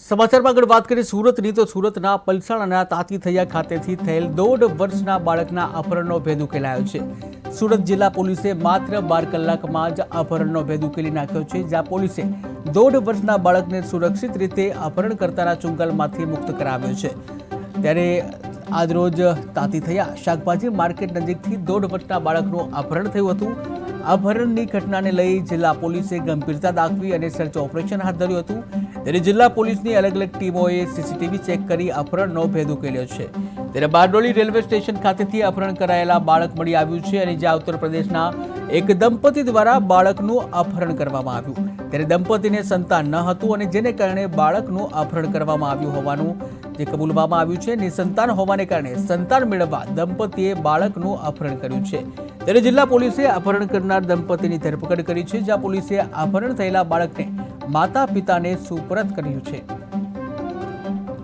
સમાચારમાં આગળ વાત કરીએ સુરતની તો સુરતના પલસાણાના તાતીથૈયા ખાતેથી થયેલ 1.5 વર્ષના બાળકના અપહરણનો ભેદ ઉકેલાયો છે। સુરત જિલ્લા પોલીસે માત્ર 12 કલાકમાં જ અપહરણનો ભેદ ઉકેલી નાખ્યો છે, જ્યાં પોલીસે 1.5 વર્ષના બાળકને સુરક્ષિત રીતે અપહરણકર્તાના ચુંગાલમાંથી મુક્ત કરાવ્યો છે। ત્યારે આજરોજ તાતીથૈયા શાકભાજી માર્કેટ નજીકથી 1.5 વર્ષના બાળકનું અપહરણ થયું હતું। અપહરણની ઘટનાને લઈ જિલ્લા પોલીસે ગંભીરતા દાખવી અને સર્ચ ઓપરેશન હાથ ધર્યું હતું। ત્યારે જિલ્લા પોલીસની અલગ અલગ ટીમોએ સીસીટીવી ચેક કરી અપહરણનો ભેદ ઉકેલ્યો છે। ત્યારે બારડોલી રેલવે સ્ટેશન ખાતેથી અપહરણ કરાયેલા બાળક મળી આવ્યું છે અને જ્યાં ઉત્તર પ્રદેશના એક દંપતી દ્વારા બાળકનું અપહરણ કરવામાં આવ્યું। ત્યારે દંપતીને સંતાન ન હતું અને જેને કારણે બાળકનું અપહરણ કરવામાં આવ્યું હોવાનું જે કબૂલવામાં આવ્યું છે। નિસંતાન હોવાને કારણે સંતાન મેળવવા દંપતીએ બાળકનું અપહરણ કર્યું છે। ત્યારે જિલ્લા પોલીસે અપહરણ કરનાર દંપતીની ધરપકડ કરી છે, જ્યાં પોલીસે અપહરણ થયેલા બાળકને માતા પિતાને સુપરત કર્યું છે।